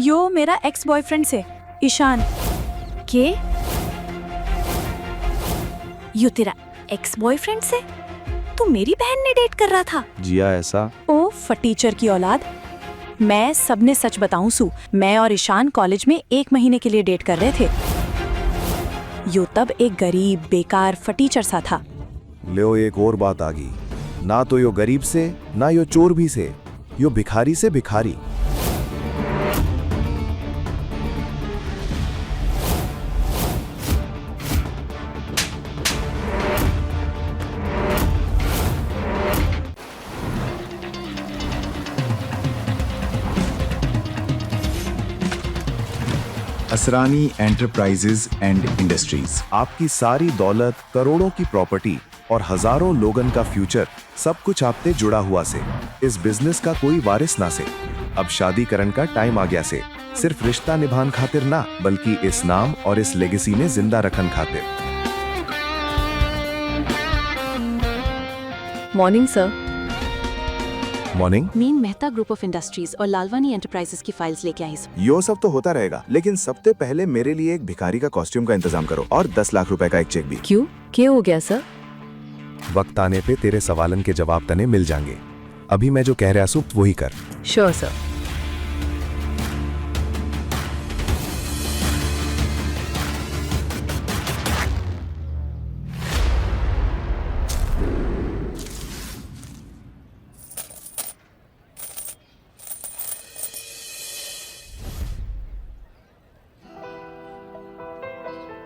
यो मेरा ex boyfriend से, ईशान। के? यो तेरा एक्स बॉयफ्रेंड से? तू मेरी बहन ने डेट कर रहा था? जिया ऐसा? ओ फटीचर की औलाद। मैं सबने सच बताऊं सू, मैं और ईशान कॉलेज में 1 महीने के लिए डेट कर रहे थे। यो तब एक गरीब बेकार फटीचर सा था। लो एक और बात आ गई, ना तो यो गरीब से ना यो चोर भी से, यो भिखारी से भिखारी। Asrani enterprises and industries. आपकी सारी दौलत, करोड़ों की प्रॉपर्टी और हजारों लोगन का फ्यूचर, सब कुछ आपते जुड़ा हुआ से। इस बिजनेस का कोई वारिस ना से। अब शादी करन का टाइम आ गया से। सिर्फ रिश्ता निभान खातिर ना, बल्कि इस नाम और इस लेगेसी ने जिंदा रखन खातिर। Morning sir. Morning. Mean Mehta group of industries और लालवानी एंटरप्राइजेस की फाइल्स लेके आई सर। यो सब तो होता रहेगा, लेकिन सबसे पहले मेरे लिए एक भिखारी का कॉस्ट्यूम का इंतजाम करो और 10 लाख रुपए का एक चेक भी। क्यों? क्या हो गया सर? वक्त आने पे तेरे सवालन के जवाब तने मिल जाएंगे। अभी मैं जो कह रहा हूँ वही कर। Sure sir.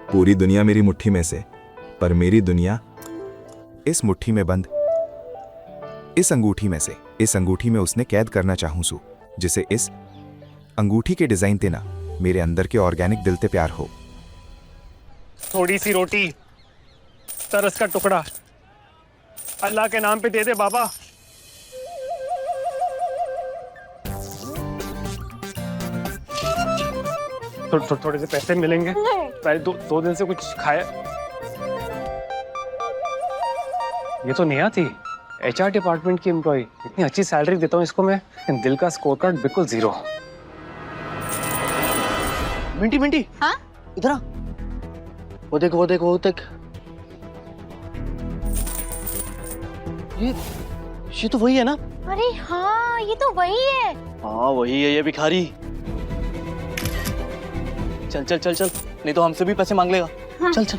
पूरी दुनिया मेरी मुट्ठी में से, पर मेरी दुनिया इस मुट्ठी में बंद, इस अंगूठी में से। इस अंगूठी में उसने कैद करना चाहूं सू, जिसे इस अंगूठी के डिजाइन ते ना मेरे अंदर के ऑर्गेनिक दिल ते प्यार हो। थोड़ी सी रोटी, तरस का टुकड़ा, अल्लाह के नाम पे दे दे बाबा। थोड़े से पैसे मिलेंगे। पहले दो दिन से कुछ खाया। ये तो नेहा थी, HR डिपार्टमेंट की एम्प्लॉय। इतनी अच्छी सैलरी देता हूँ इसको मैं, दिल का स्कोर कार्ड बिल्कुल 0। मिंटी मिंटी, हाँ? इधर आ। वो देख वो देख वो देख। ये तो वही है ना? अरे हाँ, ये तो वही है। हाँ वही है ये भिखारी। चल चल चल चल, नहीं तो हमसे भी पैसे मांग लेगा। हाँ। चल चल।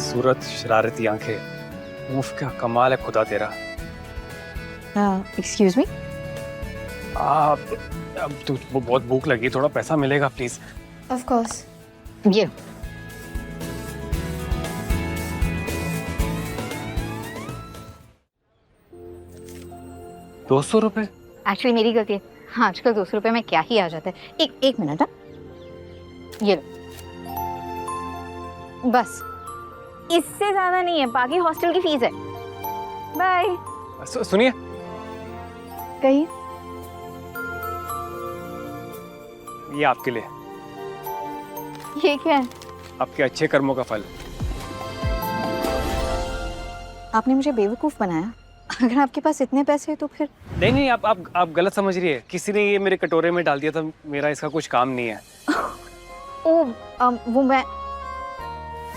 सूरत, शरारती आंखें, मुफ्त का कमाल है खुदा तेरा। Excuse me. अब तो बहुत भूख लगी, थोड़ा पैसा मिलेगा प्लीज? Of course. ये 200 रुपए? एक्चुअली मेरी गलती है। हाँ, आजकल 200 रुपए में क्या ही आ जाता है। एक मिनट। हाँ, ये लो। बस इससे ज्यादा नहीं है, बाकी हॉस्टल की फीस है। बाय। सुनिए, कहिए। ये आपके लिए। ये क्या है? आपके अच्छे कर्मों का फल। आपने मुझे बेवकूफ बनाया। अगर आपके पास इतने पैसे हैं तो फिर। नहीं, आप गलत समझ रही है। किसी ने ये मेरे कटोरे में डाल दिया था, मेरा इसका कुछ काम नहीं है। वो मैं,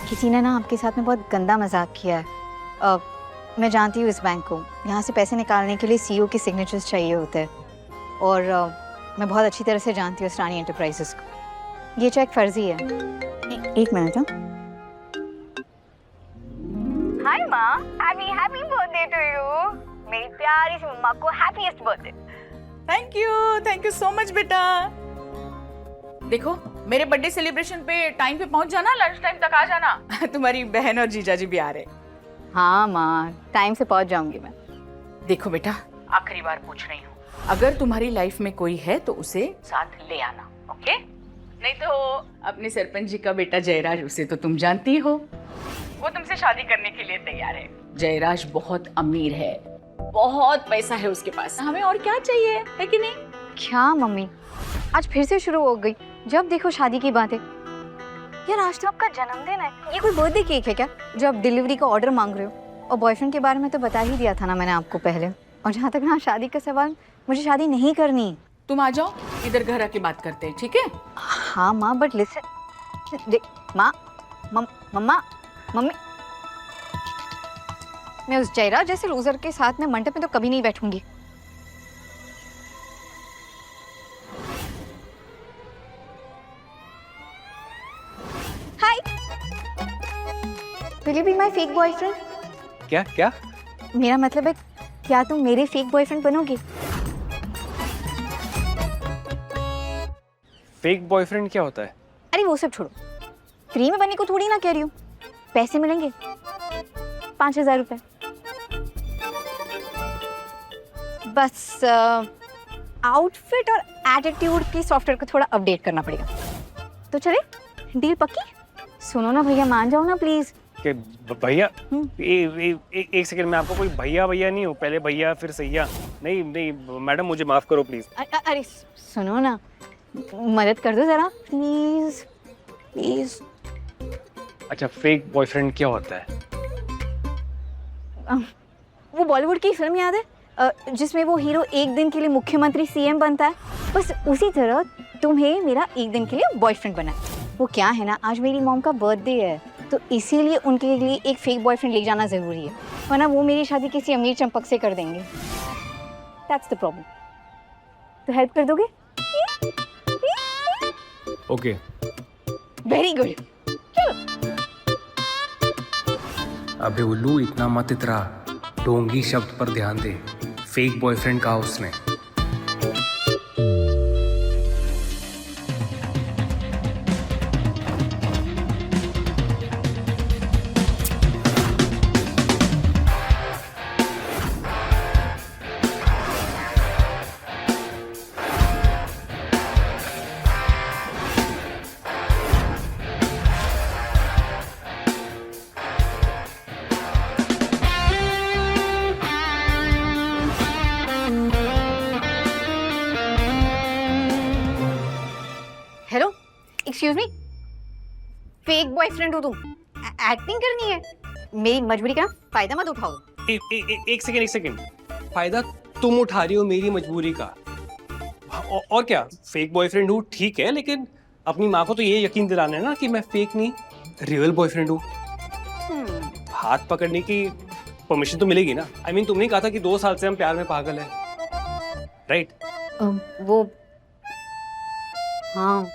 किसी ने ना आपके साथ में बहुत गंदा मजाक किया है। मैं जानती हूँ इस बैंक को। यहाँ से पैसे निकालने के लिए CEO के सिग्नेचर्स चाहिए होते हैं, और मैं बहुत अच्छी तरह से जानती हूँ असरानी एंटरप्राइजेस को। ये चेक फर्जी है। एक मिनट। हाय माँ, हैप्पी बर्थडे टू यू। मेरी प्यारी सी मम्मा को happiest birthday. Thank you so much बेटा। देखो, मेरे बर्थडे सेलिब्रेशन पे टाइम पे पहुंच जाना, लंच टाइम तक आ जाना। तुम्हारी बहन और जीजाजी भी आ रहे। हाँ माँ, टाइम से पहुंच जाऊंगी मैं। देखो बेटा, आखिरी बार पूछ रही हूँ, अगर तुम्हारी लाइफ में कोई है तो उसे साथ ले आना, ओके? नहीं तो अपने सरपंच जी का बेटा जयराज, उसे तो तुम जानती हो, वो तुमसे शादी करने के लिए तैयार है। जयराज बहुत अमीर है, बहुत पैसा है उसके पास, हमें और क्या चाहिए, है कि नहीं? क्या मम्मी, आज फिर से शुरू हो गई, जब देखो शादी की बातें। यार आज तो आपका जन्मदिन है, ये कोई बर्थडे केक है क्या जो आप डिलीवरी का ऑर्डर मांग रहे हो? और बॉयफ्रेंड के बारे में तो बता ही दिया था ना मैंने आपको पहले। और जहाँ तक ना शादी का सवाल, मुझे शादी नहीं करनी। तुम आ जाओ, इधर घर आके बात करते हैं, ठीक है? हाँ माँ, बट लिसन, माँ, मम्मा, मम्मी, मैं उस जयराज जैसे लूजर के साथ में मंडप में तो कभी नहीं बैठूंगी। Hi, will you be my fake boyfriend? क्या क्या? मेरा मतलब है, क्या तुम मेरे फेक बॉयफ्रेंड बनोगे? फेक बॉयफ्रेंड क्या होता है? अरे वो सब छोड़ो, फ्री में बनने को थोड़ी ना कह रही हूँ, पैसे मिलेंगे 5,000 रुपए। बस आउटफिट और एटीट्यूड की सॉफ्टवेयर को थोड़ा अपडेट करना पड़ेगा। तो चले, डील पक्की? सुनो ना भैया, मान जाओ ना प्लीज। कि भैया, एक सेकंड, मैं आपको कोई भैया भैया नहीं हूँ, पहले भैया फिर सैया। नहीं नहीं मैडम, मुझे माफ करो प्लीज। अरे सुनो ना, मदद कर दो जरा प्लीज प्लीज। अच्छा, फेक बॉयफ्रेंड क्या होता है? वो बॉलीवुड की फिल्म याद है जिसमें वो हीरो एक दिन के लिए मुख्यमंत्री सीएम बनता है? बस उसी तरह तुम्हें मेरा एक दिन के लिए बॉयफ्रेंड बना है। वो क्या है ना, आज मेरी मॉम का बर्थडे है, तो इसीलिए उनके लिए एक फेक बॉयफ्रेंड ले जाना जरूरी है, वरना वो मेरी शादी किसी अमीर चंपक से कर देंगे। That's the problem. तो हेल्प कर दोगे? ओके। Very good. अबे उल्लू, इतना मत इतरा, ढोंगी शब्द पर ध्यान दे। फेक बॉयफ्रेंड कहा उसने। Hello, excuse me, fake boyfriend हो तुम? एक्टिंग करनी है? मेरी मजबूरी का फायदा मत उठाओ। एक सेकंड, फायदा तुम उठा रही हो मेरी मजबूरी का। और क्या, फेक बॉयफ्रेंड हूँ ठीक है, लेकिन अपनी माँ को तो ये यकीन दिलाना है ना कि मैं फेक नहीं, रियल बॉयफ्रेंड हूँ। हाथ पकड़ने की परमिशन तो मिलेगी ना? I mean, तुमने कहा था कि 2 साल से हम प्यार में पागल हैं, राइट? वो हाँ,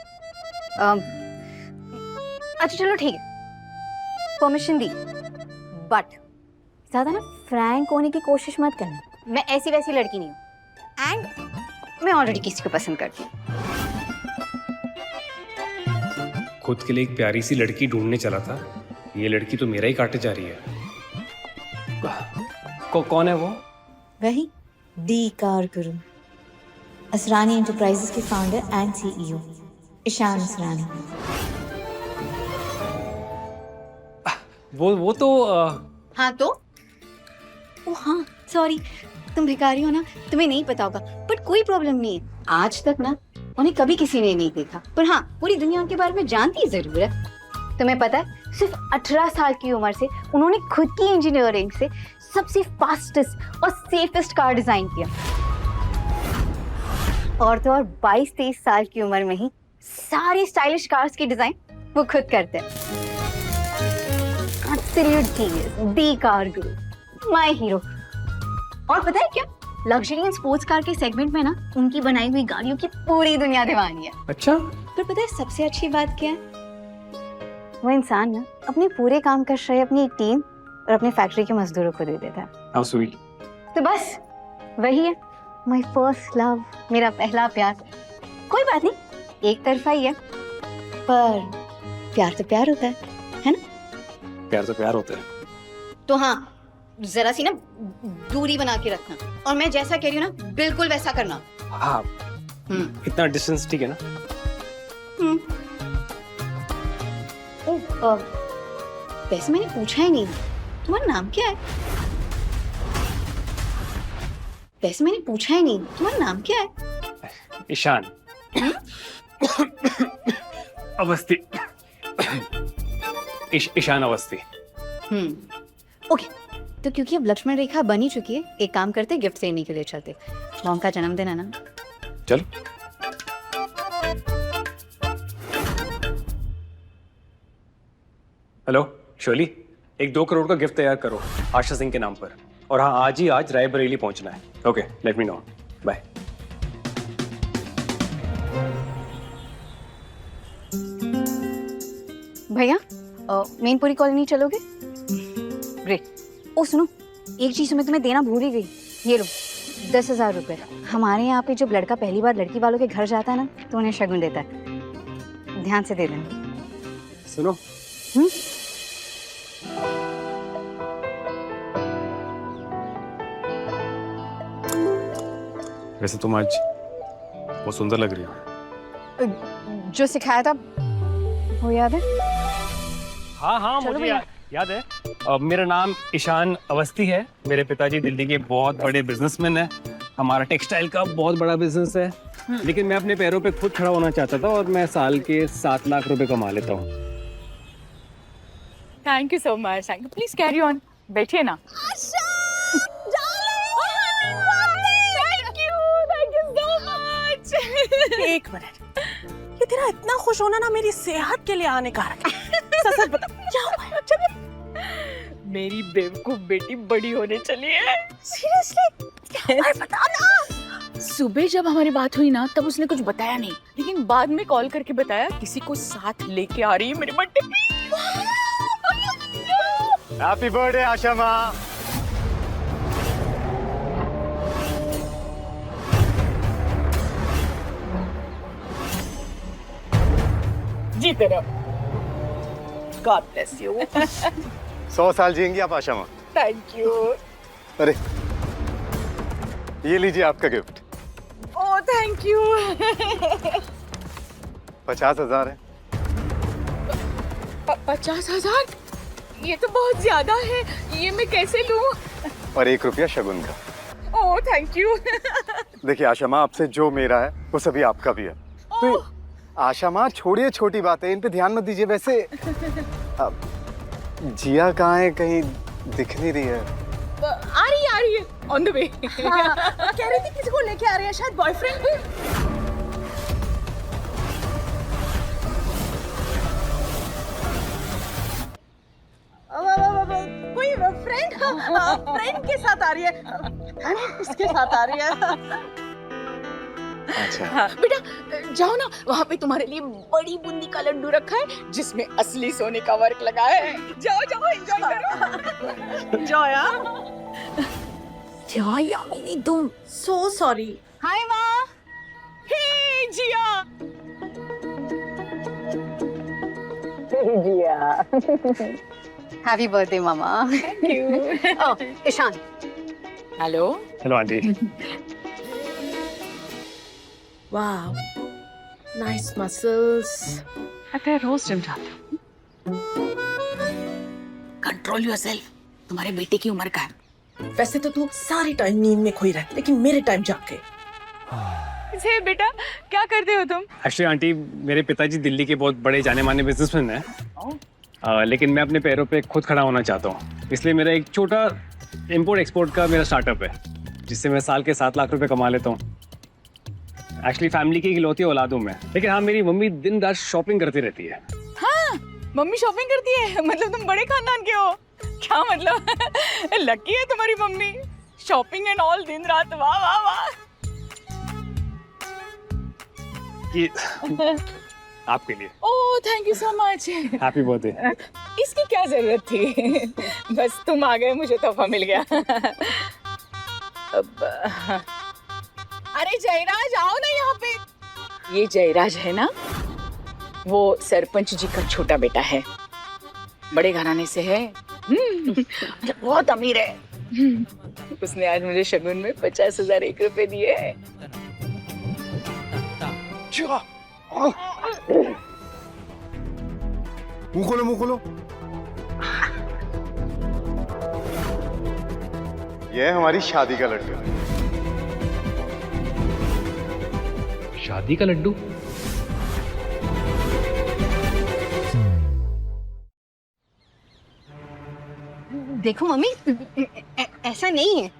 अच्छा चलो ठीक है, परमिशन दी, बट ज्यादा ना फ्रैंक होने की कोशिश मत करना। मैं ऐसी वैसी लड़की नहीं हूँ, एंड मैं ऑलरेडी किसी को पसंद करती हूँ। खुद के लिए एक प्यारी सी लड़की ढूंढने चला था, ये लड़की तो मेरा ही काटे जा रही है। कौन है वो? वही the car guru, Asrani enterprises के founder and CEO Ishaan Asrani. वो तो हाँ तो? ओ हाँ, सॉरी, तुम भिखारी हो ना, तुम्हें नहीं पता होगा, बट कोई प्रॉब्लम नहीं है। आज तक ना उन्हें कभी किसी ने नहीं देखा, पर हाँ पूरी दुनिया उनके बारे में जानती जरूर है। तुम्हें पता है, सिर्फ 18 साल की उम्र से उन्होंने खुद की इंजीनियरिंग से सबसे फास्टेस्ट और सेफेस्ट कार डिजाइन किया, और तो और 22-23 साल की उम्र में ही सारी स्टाइलिश कार्स की डिजाइन वो खुद करते हैं। Absolute genius, the car Guru, my hero. और पता है क्या, लग्जरी एंड स्पोर्ट्स कार के सेगमेंट में ना उनकी बनाई हुई गाड़ियों की पूरी दुनिया दीवानी है। अच्छा, पर पता है सबसे अच्छी बात क्या है? वो इंसान ना अपने पूरे काम का श्रेय अपनी टीम और अपने फैक्ट्री के मजदूरों को दे देता है। How sweet. तो बस वही है, माय फर्स्ट लव, मेरा पहला प्यार। कोई बात नहीं, एक तरफा ही है, पर प्यार तो प्यार होता है ना? प्यार तो प्यार होता है। तो हाँ, जरा सी ना दूरी बना के रखना, और मैं जैसा कह रही हूँ ना बिल्कुल वैसा करना। हाँ, इतना डिस्टेंस ठीक है ना? वैसे मैंने पूछा ही नहीं, तुम्हारा नाम क्या है? वैसे मैंने पूछा ही नहीं, तुम्हारा नाम क्या है? ईशान अवस्थी। ईशान अवस्थी। ओके, तो क्योंकि अब लक्ष्मण रेखा बन ही चुकी है, एक काम करते गिफ्ट देने के लिए चलते। मॉम का जन्मदिन है ना। चलो। हेलो शोली, एक 2 करोड़ का गिफ्ट तैयार करो आशा सिंह के नाम पर, और हाँ आज रायबरेली पहुंचना है। Okay, let me know. Bye. भैया मेनपुरी कॉलोनी चलोगे? ग्रेट। ओ सुनो, एक चीज मैं तुम्हें देना भूल ही गई, ये लो 10,000 रुपए। हमारे यहाँ पे जब लड़का पहली बार लड़की वालों के घर जाता है ना, तो उन्हें शगुन देता है, ध्यान से दे देना। सुनो, वैसे तुम आज बहुत सुंदर लग रही हो। जो सिखाया था वो याद है? हाँ मुझे याद है। मेरा नाम ईशान अवस्थी है। मेरे पिताजी दिल्ली के बहुत बड़े बिजनेसमैन हैं। हमारा टेक्सटाइल का बहुत बड़ा बिजनेस है, लेकिन मैं अपने पैरों पे खुद खड़ा होना चाहता था, और मैं साल के 7 लाख रुपए कमा लेता हूँ। Thank you so much. Thank you. Please carry on. बैठिए ना। एक मिनट, ये तेरा इतना खुश होना ना मेरी सेहत के लिए हानिकारक है। सच बता, क्या हुआ? चल। मेरी बेवकूफ बेटी बड़ी होने चली है। सीरियसली? बता ना। सुबह जब हमारी बात हुई ना, तब उसने कुछ बताया नहीं, लेकिन बाद में कॉल करके बताया किसी को साथ लेके आ रही है मेरे बर्थडे पे। हैप्पी बर्थडे आशा माँ। जीते रहो। God bless you. 100 साल जिएंगी आप आशा माँ। Thank you. अरे ये लीजिए आपका गिफ्ट। Oh thank you. 50,000 है। 50,000? ये तो बहुत ज्यादा है, ये मैं कैसे लूं? और 1 रुपया शगुन का। Oh thank you. देखिए आशा माँ, आपसे जो मेरा है वो सभी आपका भी है। तो आशा माँ छोड़िए छोटी बातें, इन पे ध्यान मत दीजिए। वैसे जिया कहाँ है? कहीं दिख नहीं रही है। आ रही है ऑन द वे। कह रही थी किसी को लेके आ रही है, शायद बॉयफ्रेंड भी। कोई फ्रेंड के साथ आ रही है, इसके साथ आ रही है। अच्छा हाँ, बेटा जाओ ना, वहाँ पे तुम्हारे लिए बड़ी बूंदी का लड्डू रखा है जिसमें असली सोने का वर्क लगा है। जाओ जाओ एंजॉय करो। क्या यामिनी तुम? सो सॉरी। हाय माँ। हे जिया। हैप्पी बर्थडे मामा। Thank you. Ishaan. Hello. Hello aunty. Wow, nice muscles. मैं रोज जिम जाती हूँ। Control yourself. तुम्हारे बेटे की उम्र का है। वैसे तो तू सारी टाइम नींद में खोई रह, लेकिन मेरे टाइम जाग के। बेटा क्या करते हो तुम? एक्चुअली आंटी, मेरे पिताजी दिल्ली के बहुत बड़े जाने माने बिजनेसमैन हैं, लेकिन मैं अपने पैरों पे खुद खड़ा होना चाहता हूँ। इसलिए मेरा एक छोटा इम्पोर्ट एक्सपोर्ट का मेरा स्टार्टअप है, जिससे मैं साल के 7 लाख रुपए कमा लेता हूँ। एक्चुअली फैमिली की इकलौती औलाद हूँ मैं, लेकिन हाँ मेरी मम्मी दिन रात शॉपिंग करती रहती है। हाँ, मम्मी शॉपिंग करती है? मतलब तुम बड़े खानदान के हो? क्या मतलब? लकी है तुम्हारी मम्मी, शॉपिंग एंड ऑल दिन रात। वाह वाह वाह। ये आपके लिए। Oh thank you so much. Happy birthday. इसकी क्या जरूरत थी? बस तुम आ गए, मुझे तोहफा मिल गया। अब अरे जयराज आओ ना यहाँ पे। ये जयराज है ना, वो सरपंच जी का छोटा बेटा है, बड़े घराने से है, बहुत अमीर है। उसने आज मुझे शगुन में 50,000 एक रुपए दिए हैं। मुंह खोलो, मुंह खोलो। ये है हमारी शादी का लड्डू। शादी का लड्डू? देखो मम्मी, ऐसा नहीं है।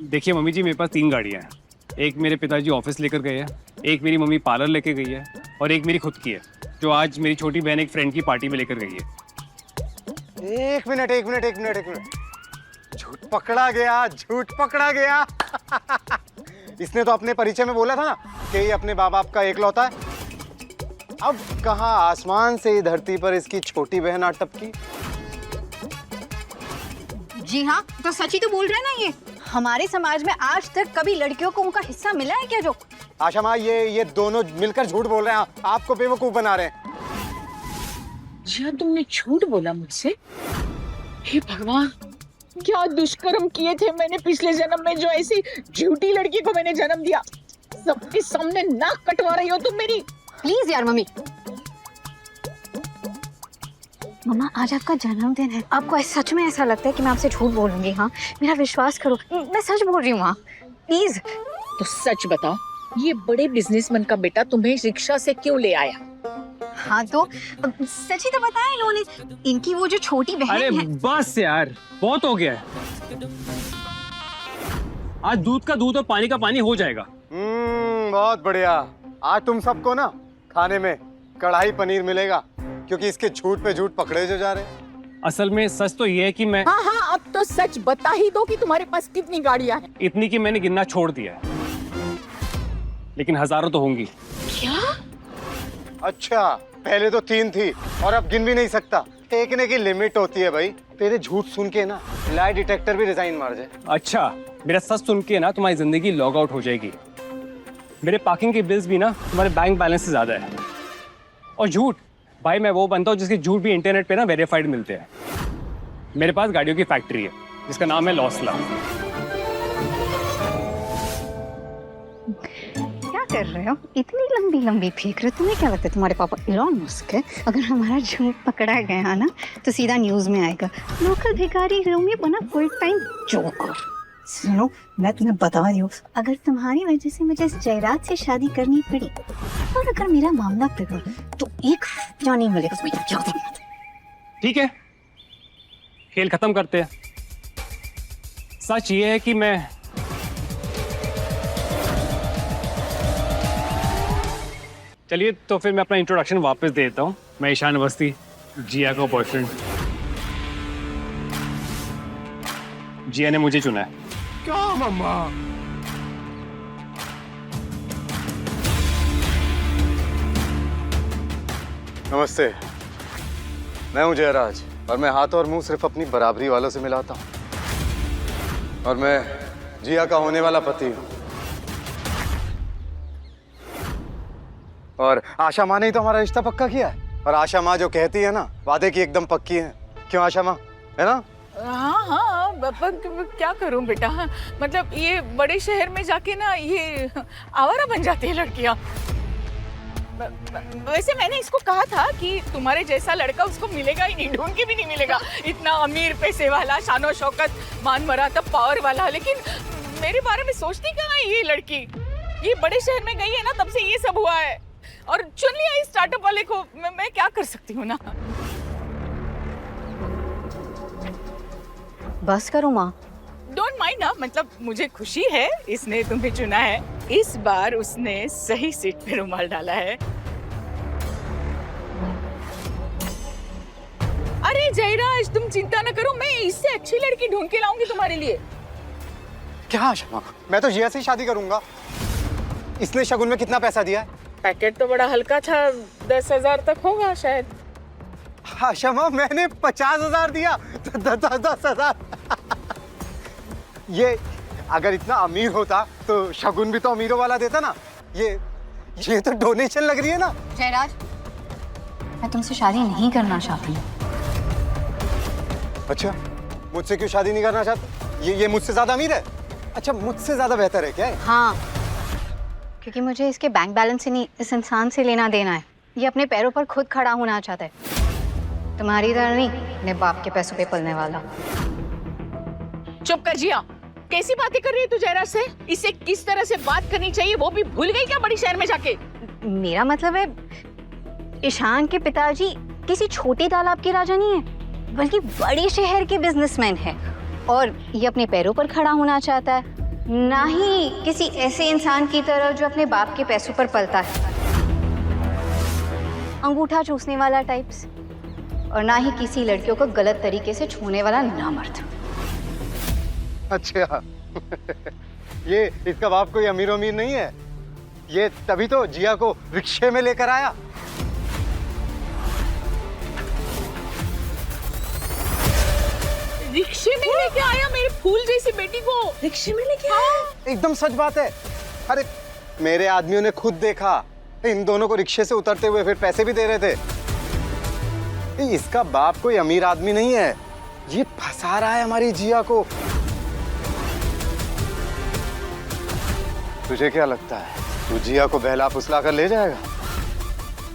देखिए मम्मी जी, मेरे पास 3 गाड़ियाँ हैं। एक मेरे पिताजी ऑफिस लेकर गए हैं, एक मेरी मम्मी पार्लर लेके गई है, और एक मेरी खुद की है जो आज मेरी छोटी बहन एक फ्रेंड की पार्टी में लेकर गई है। एक मिनट। झूठ पकड़ा गया, झूठ पकड़ा गया। इसने तो अपने परिचय में बोला था ना कि ये अपने बाप बाप का एकलौता है। अब कहाँ आसमान से धरती पर इसकी छोटी बहन आ टपकी। जी हाँ, तो सच ही तो बोल रहे हैं ना। ये हमारे समाज में आज तक कभी लड़कियों को उनका हिस्सा मिला है क्या? जो आशा माँ, ये दोनों मिलकर झूठ बोल रहे हैं, आपको बेवकूफ बना रहे हैं। जिया, तुमने झूठ बोला मुझसे? हे भगवान, क्या दुष्कर्म किए थे मैंने पिछले जन्म में जो ऐसी झूठी लड़की को मैंने जन्म दिया। सबके सामने नाक कटवा रही हो तुम मेरी। प्लीज यार मम्मी। मम्मा, आज आपका जन्मदिन है। आपको सच में ऐसा लगता है कि मैं आपसे झूठ बोलूंगी? हाँ, मेरा विश्वास करो, मैं सच बोल रही हूँ। हाँ प्लीज। तो सच बताओ, ये बड़े बिजनेसमैन का बेटा तुम्हें रिक्शा से क्यों ले आया? हाँ तो सच ही तो बताया इन्होंने। इनकी वो जो छोटी बहन अरे है। बस यार, बहुत हो गया है। आज दूध का दूध और पानी का पानी हो जाएगा। बहुत बढ़िया। आज तुम सबको ना खाने में कढ़ाई पनीर मिलेगा, क्योंकि इसके झूठ पे झूठ पकड़े जो जा रहे हैं। असल में सच तो ये है कि मैं हाँ, अब तो सच बता ही दो कि तुम्हारे पास कितनी गाड़ियां हैं। इतनी कि मैंने गिनना छोड़ दिया है, लेकिन हजारों तो होंगी। क्या? अच्छा, पहले तो 3 थी और अब गिन भी नहीं सकता। फेंकने की लिमिट होती है भाई। तेरे झूठ सुन के ना लाई डिटेक्टर भी रिजाइन मार जाए। अच्छा, मेरा सच सुन के ना तुम्हारी जिंदगी लॉग आउट हो जाएगी। मेरे पार्किंग के बिल्स भी ना तुम्हारे बैंक बैलेंस से ज्यादा है। और झूठ भाई, मैं वो बनता हूँ जिसके झूठ भी इंटरनेट पे ना वेरीफाइड मिलते हैं। मेरे पास गाड़ियों की फैक्ट्री है जिसका नाम है लॉसला। क्या कर रहे हो? इतनी लंबी लंबी फेंक रहे हो। तुम्हें क्या लगता है तुम्हारे पापा इलॉन मस्क है? अगर हमारा झूठ पकड़ा गया ना तो सीधा न्यूज में आएगा, लोकल भिखारी होंगे बना फुल टाइम जोकर। सुनो, मैं तुम्हें बता रही हूँ, अगर तुम्हारी वजह से मुझे इस जयराज से शादी करनी पड़ी और अगर मेरा मामला बिगड़ा तो एक रुपया नहीं मिलेगा तुम्हें। क्या ठीक है, खेल खत्म करते हैं। सच ये है कि मैं चलिए तो फिर मैं अपना इंट्रोडक्शन वापस दे देता हूँ। मैं ईशान अवस्थी, जिया का बॉयफ्रेंड। जिया ने मुझे चुना है। क्या मम्मा? नमस्ते, मैं हूं जयराज और मैं हाथ और मुंह सिर्फ अपनी बराबरी वालों से मिलाता हूं। और मैं जिया का होने वाला पति हूं। और आशा माँ ने ही तो हमारा रिश्ता पक्का किया है। और आशा माँ जो कहती है ना, वादे की एकदम पक्की है। क्यों आशा माँ, है ना? हाँ, क्या करूं बेटा। मतलब ये बड़े शहर में जाके ना ये आवारा बन जाती है लड़कियां। वैसे मैंने इसको कहा था कि तुम्हारे जैसा लड़का उसको मिलेगा ही नहीं, ढूंढ के भी नहीं मिलेगा। इतना अमीर, पैसे वाला, शानो शौकत, मान मरातब, पावर वाला। लेकिन मेरे बारे में सोचती कहाँ है ये लड़की? ये बड़े शहर में गई है ना, तब से ये सब हुआ है। और चुन लिया इस स्टार्टअप वाले को। मैं क्या कर सकती हूँ ना। बस करो माँ। डोंट माइंड ना, मतलब मुझे खुशी है इसने तुम्हें चुना है। इस बार उसने सही सीट पे रुमाल डाला है। अरे जयराज, तुम चिंता न करो, मैं इससे अच्छी लड़की ढूंढ के लाऊंगी तुम्हारे लिए। क्या आशा माँ, मैं तो जिया से ही शादी करूंगा। इसने शगुन में कितना पैसा दिया है? पैकेट तो बड़ा हल्का था, 10,000 तक होगा शायद। आशा माँ, मैंने 50,000 दिया। 10,000। ये अगर इतना अमीर होता तो शगुन भी तो अमीरों वाला देता ना। ये तो डोनेशन लग रही है ना। जयराज, मैं तुमसे शादी नहीं करना चाहती। अच्छा, मुझसे क्यों शादी नहीं करना चाहते? ये मुझसे ज्यादा अमीर है? अच्छा, मुझसे ज्यादा बेहतर है क्या? हाँ, क्योंकि मुझे इसके बैंक बैलेंस से नहीं, इस इंसान से लेना देना है। ये अपने पैरों पर खुद खड़ा होना चाहता है, तुम्हारी तरह नहीं अपने बाप के पैसों पे पलने वाला। चुप कर जिया, कैसी बातें कर रही है तू जयराज से? इसे किस तरह से बात करनी चाहिए वो भी भूल गई क्या बड़ी शहर में जाके? मेरा मतलब है, ईशान के पिताजी किसी छोटे तालाब के राजा नहीं है, बल्कि बड़े शहर के बिजनेसमैन है, और ये अपने पैरों पर खड़ा होना चाहता है, ना ही किसी ऐसे इंसान की तरह जो अपने बाप के पैसों पर पलता है, अंगूठा चूसने वाला टाइप्स, और ना ही किसी लड़कियों को गलत तरीके से छूने वाला नामर्द। अच्छा ये इसका बाप कोई अमीर अमीर नहीं है, ये तभी तो जिया को रिक्शे में लेकर आया। रिक्शे में लेके आया मेरे फूल जैसी बेटी को? रिक्शे में लेके आया? एकदम सच बात है। अरे मेरे आदमियों ने खुद देखा, इन दोनों को रिक्शे से उतरते हुए, फिर पैसे भी दे रहे थे। इसका बाप कोई अमीर आदमी नहीं है, ये फंसा रहा है हमारी जिया को। तुझे क्या लगता है तू जिया को बहला फुसला कर ले जाएगा?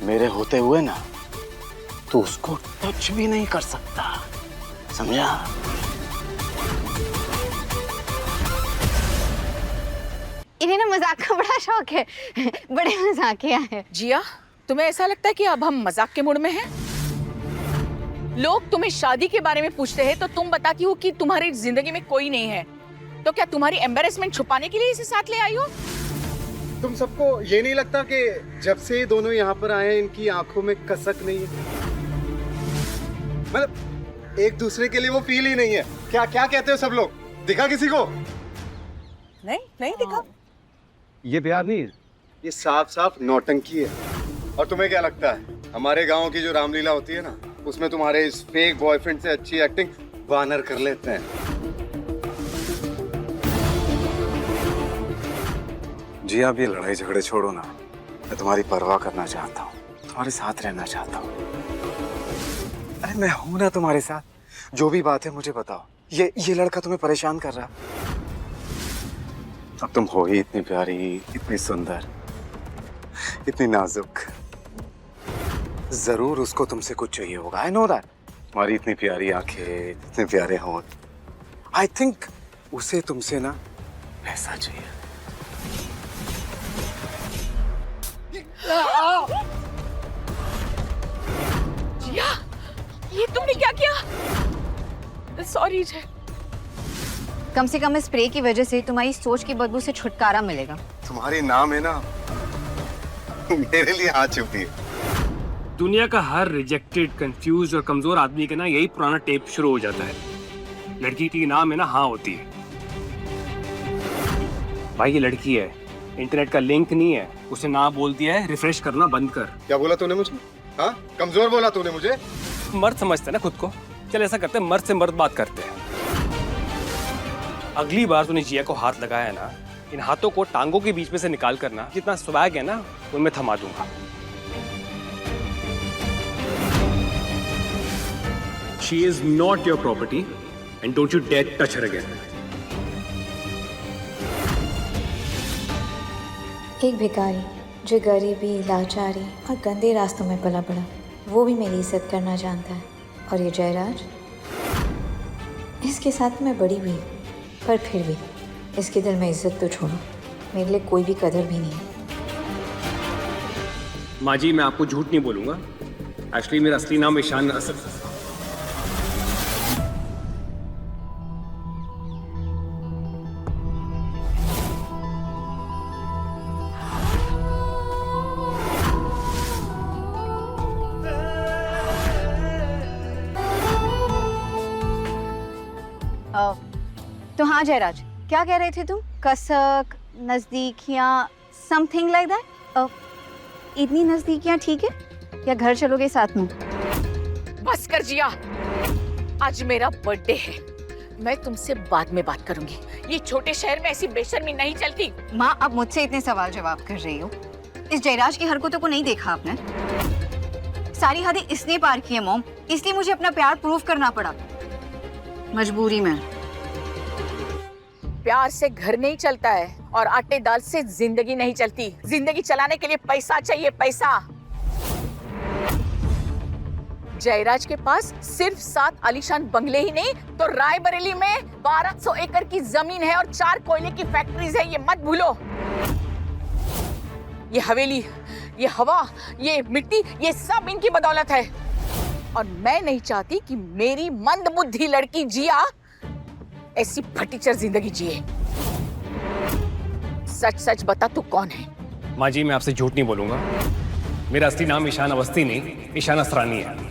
मेरे होते हुए ना तू उसको टच भी नहीं कर सकता, समझा? इन्हें ना मजाक का बड़ा शौक है, बड़े मजाकिया है। जिया, तुम्हें ऐसा लगता है कि अब हम मजाक के मूड में हैं? लोग तुम्हें शादी के बारे में पूछते हैं तो तुम बताती हो कि तुम्हारी जिंदगी में कोई नहीं है, तो क्या तुम्हारी एम्बैरेसमेंट छुपाने के लिए इसे साथ ले आई हो? तुम सबको ये नहीं लगता कि जब से ये दोनों यहाँ पर आए हैं इनकी आंखों में कसक नहीं है? मतलब एक दूसरे के लिए वो फील ही नहीं है। क्या क्या कहते हो सब लोग? दिखा किसी को? नहीं दिखा। ये प्यार नहीं है, ये साफ साफ नौटंकी है। और तुम्हें क्या लगता है हमारे गांव की जो रामलीला होती है ना, उसमें तुम्हारे इस फेक बॉयफ्रेंड से अच्छी एक्टिंग वानर कर लेते हैं। जी आप ये लड़ाई झगड़े छोड़ो ना, मैं तुम्हारी परवाह करना चाहता हूँ, तुम्हारे साथ रहना चाहता हूँ। अरे मैं हूं ना तुम्हारे साथ, जो भी बात है मुझे बताओ। ये लड़का तुम्हें परेशान कर रहा, अब तुम हो ही इतनी प्यारी, इतनी सुंदर, इतनी नाजुक, जरूर उसको तुमसे कुछ चाहिए होगा। I know that. तुम्हारी इतनी प्यारी आंखें, इतने प्यारे होंठ, आई थिंक उसे तुमसे ना पैसा चाहिए। जिया, ये तुमने क्या किया? सॉरी जय। कम से कम इस स्प्रे की वजह से तुम्हारी सोच की बदबू से छुटकारा मिलेगा। तुम्हारी नाम है ना मेरे लिए हाथ छुपी है। दुनिया का हर रिजेक्टेड, कंफ्यूज और कमजोर आदमी का ना यही पुराना टेप शुरू हो जाता है। लड़की की नाम है ना हाँ होती है। भाई ये लड़की है, इंटरनेट का लिंक नहीं है, उसे ना बोल दिया है रिफ्रेश करना बंद कर। क्या बोला तूने मुझे? हाँ, कमजोर बोला तूने मुझे? मर्द समझते ना खुद को। चल ऐसा करते हैं, मर्द से मर्द बात करते हैं। अगली बार तूने जिया को हाथ लगाया ना, इन हाथों को टांगों के बीच में से निकाल करना, जितना स्वैग है ना उनमें थमा दूंगा। She is not your property and don't you dare touch her again. एक भिखारी जो गरीबी, लाचारी और गंदे रास्तों में पला पड़ा, वो भी मेरी इज्जत करना जानता है। और ये जयराज, इसके साथ मैं बड़ी हुई, पर फिर भी इसके दिल में इज्जत तो छोड़ो, मेरे लिए कोई भी कदर भी नहीं है। माँ जी, मैं आपको झूठ नहीं बोलूंगा, एक्चुअली मेरा असली नाम ईशान असद। तो हाँ जयराज, क्या कह रहे थे तुम? कसक, नजदीकियाँ, समथिंग लाइक दैट। इतनी नजदीकियाँ ठीक है, या घर चलोगे साथ में? बस कर जिया, आज मेरा बर्थडे है, मैं तुमसे बाद में बात करूंगी। ये छोटे शहर में ऐसी बेशर्मी नहीं चलती। माँ, अब मुझसे इतने सवाल जवाब कर रही हो, इस जयराज की हरकतों को नहीं देखा आपने? सारी हदें इसने पार की है मॉम, इसलिए मुझे अपना प्यार प्रूव करना पड़ा। मजबूरी में। प्यार से घर नहीं चलता है और आटे दाल से जिंदगी नहीं चलती। जिंदगी चलाने के लिए पैसा चाहिए, पैसा। जयराज के पास सिर्फ 7 आलीशान बंगले ही नहीं तो रायबरेली में 1200 एकड़ की जमीन है और 4 कोयले की फैक्ट्रीज है, ये मत भूलो। ये हवेली, ये हवा, ये मिट्टी, ये सब इनकी बदौलत है। और मैं नहीं चाहती कि मेरी मंदबुद्धि लड़की जिया ऐसी फटीचर जिंदगी जिए। सच सच बता, तू कौन है? माँ जी, मैं आपसे झूठ नहीं बोलूंगा। मेरा असली नाम ईशान अवस्थी नहीं, ईशान असरानी है।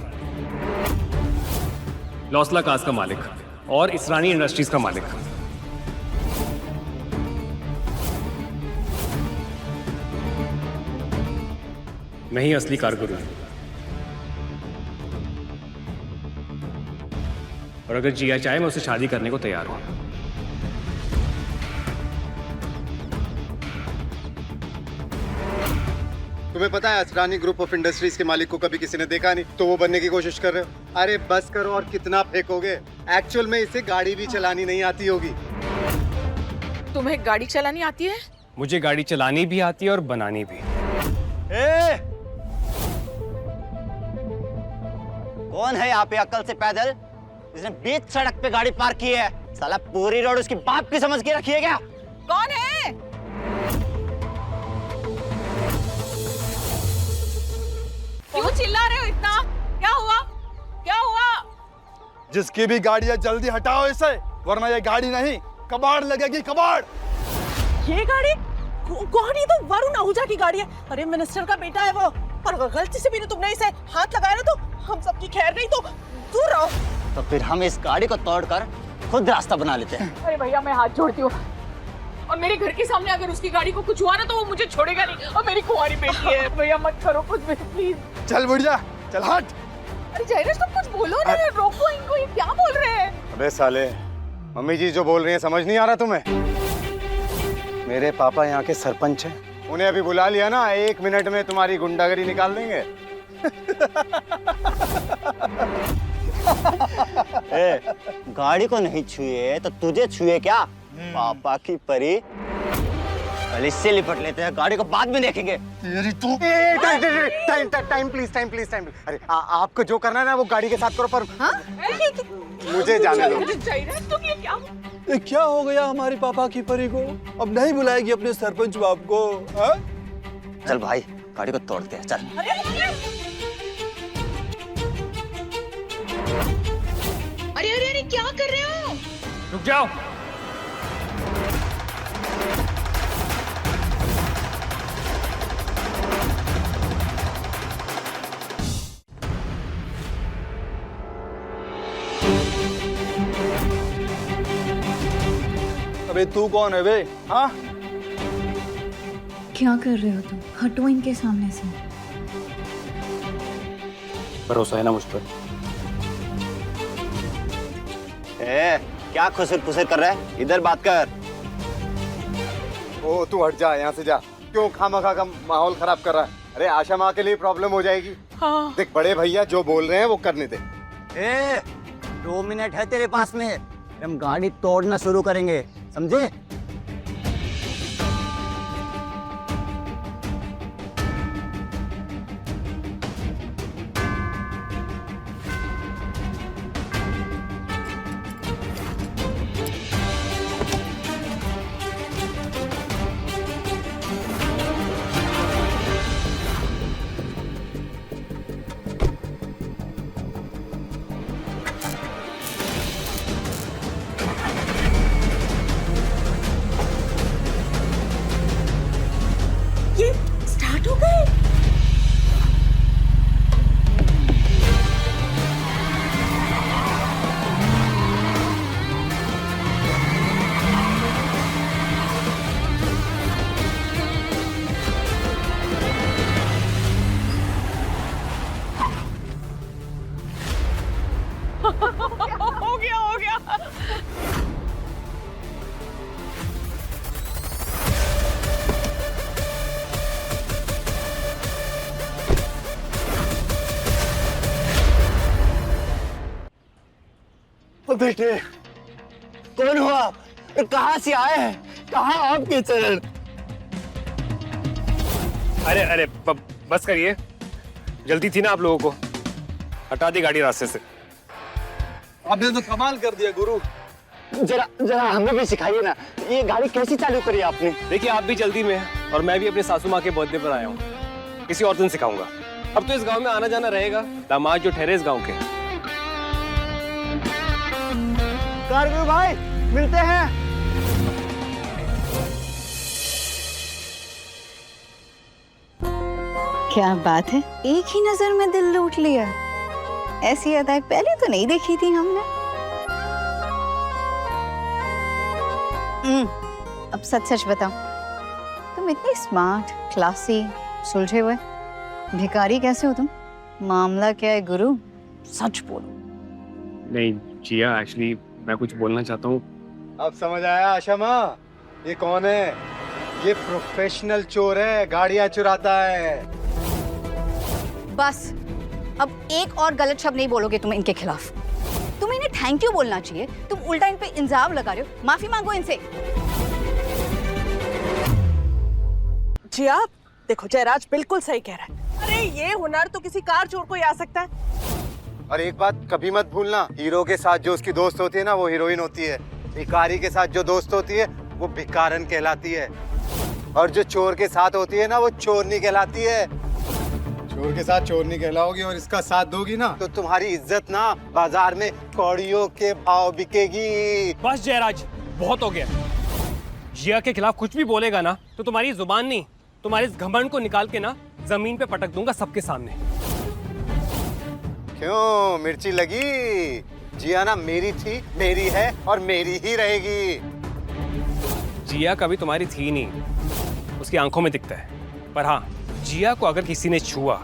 लौसला काज का मालिक और इसरानी इंडस्ट्रीज का मालिक। मैं ही असली कारकुन हूं। और अगर जिया चाहे मैं उससे शादी करने को तैयार हूं। तुम्हें पता है असरानी ग्रुप ऑफ इंडस्ट्रीज के मालिक को कभी किसी ने देखा नहीं, तो वो बनने की कोशिश कर रहे हो। अरे बस करो, और कितना फेंकोगे। एक्चुअल में इसे गाड़ी भी चलानी नहीं आती होगी। तुम्हें गाड़ी चलानी आती है? मुझे गाड़ी चलानी भी आती है और बनानी भी। कौन है यहाँ पे अक्ल से पैदल जिसने बीच सड़क पे गाड़ी पार्क की है? साला पूरी रोड उसकी बाप की समझ के रखी है क्या? कौन है? क्यों चिल्ला रहे हो इतना? क्या हुआ? क्या हुआ? जिसकी भी गाड़ी है जल्दी हटाओ इसे, वरना ये गाड़ी नहीं कबाड़ लगेगी, कबाड़। ये गाड़ी गाड़ी तो वरुण आहूजा की गाड़ी है। अरे मिनिस्टर का बेटा है वो, और अगर गलती से भी तुमने इसे हाथ लगाया ना तो हम सबकी खैर नहीं। तो दूर रहो। तो फिर हम इस गाड़ी को तोड़कर खुद रास्ता बना लेते हैं। अरे भैया, मैं हाथ जोड़ती हूँ। और मेरे घर के सामने अगर उसकी गाड़ी को कुछ हुआ ना तो वो मुझे छोड़ेगा नहीं। और मेरी कुंवारी बेटी है। भैया मत करो कुछ भी प्लीज। चल बुढ़िया, चल हट। अरे जयराज, तुम कुछ बोलो ना, रोको इनको। ये क्या बोल रहे हैं? अबे साले, मम्मी जी जो बोल रही हैं समझ नहीं आ रहा तुम्हें? मेरे पापा यहाँ के सरपंच हैं। उन्हें अभी बुला लिया ना, 1 मिनट में तुम्हारी गुंडागरी निकाल देंगे। गाड़ी को नहीं छुए तो तुझे छुए क्या? पापा की परी। पहले इससे लिपट लेते हैं, गाड़ी को बाद में देखेंगे। तेरी तू time please, time please, time. अरे आपको जो करना है ना वो गाड़ी के साथ करो, पर मुझे जाने दो। जयराज, तुम ये क्या? क्या हो गया हमारी पापा की परी को? अब नहीं बुलाएगी अपने सरपंच बाप को? हा? चल भाई, गाड़ी को तोड़ते हैं, चल। अरे अरे अरे, क्या कर रहे हो? रुक जाओ। अबे तू कौन है बे? हाँ? क्या कर रहे हो तुम? हटो इनके सामने से। भरोसा है ना मुझ पर? क्या खुसर फुसर कर रहा है? इधर बात कर। ओ तू हट जा, यहाँ से जा। क्यों खामखा का माहौल खराब कर रहा है? अरे आशा माँ के लिए प्रॉब्लम हो जाएगी। हाँ। देख, बड़े भैया जो बोल रहे हैं वो करने दे। 2 मिनट है तेरे पास में, हम गाड़ी तोड़ना शुरू करेंगे, समझे? बेटे, कौन हो आप? कहाँ से आए हैं? कहाँ आपके चरण? अरे अरे बस करिए, जल्दी थी ना आप लोगों को। हटा दी गाड़ी रास्ते से। आपने तो कमाल कर दिया गुरु। जरा जरा हमें भी सिखाइए ना, ये गाड़ी कैसी चालू करी आपने? देखिए आप भी जल्दी में हैं और मैं भी अपने सासू माँ के बर्थडे पर आया हूँ। किसी और दिन सिखाऊंगा। अब तो इस गांव में आना जाना रहेगा, दामाद जो ठहरे इस गांव के। कारगुरु भाई, मिलते हैं। क्या बात है, एक ही नजर में दिल लूट लिया। ऐसी अदाएं पहले तो नहीं देखी थी हमने। अब सच सच बताओ, तुम इतनी स्मार्ट, क्लासी, सुलझे हुए भिखारी कैसे हो तुम? मामला क्या है गुरु, सच बोलो। नहीं जिया, एक्चुअली मैं कुछ बोलना चाहता हूँ। अब समझ आया आशा माँ, ये कौन है? ये प्रोफेशनल चोर है, गाड़ियां चुराता है। बस अब एक और गलत शब्द नहीं बोलोगे तुम इनके खिलाफ। तुम इन्हें थैंक यू बोलना चाहिए, तुम उल्टा इन पे इल्जाम लगा रहे हो। माफी मांगो इनसे। जिया, देखो जयराज बिल्कुल सही कह रहा है। अरे ये हुनर तो किसी कार चोर को ही आ सकता है। और एक बात कभी मत भूलना, हीरो के साथ जो उसकी दोस्त होती है ना, वो हीरोइन होती है। भिखारी के साथ जो दोस्त होती है, वो भिकारन कहलाती है। और जो चोर के साथ होती है ना, वो चोरनी कहलाती है। चोर के साथ चोरनी कहलाओगी और इसका साथ दोगी ना, तो तुम्हारी इज्जत ना बाजार में कौड़ियों के भाव बिकेगी। बस जयराज, बहुत हो गया। जिया के खिलाफ कुछ भी बोलेगा ना, तो तुम्हारी जुबान नहीं, तुम्हारे इस घमंड को निकाल के ना जमीन पे पटक दूंगा सबके सामने। क्यों मिर्ची लगी? जिया ना मेरी थी, मेरी है और मेरी ही रहेगी। जिया कभी तुम्हारी थी नहीं, उसकी आंखों में दिखता है। पर हाँ, जिया को अगर किसी ने छुआ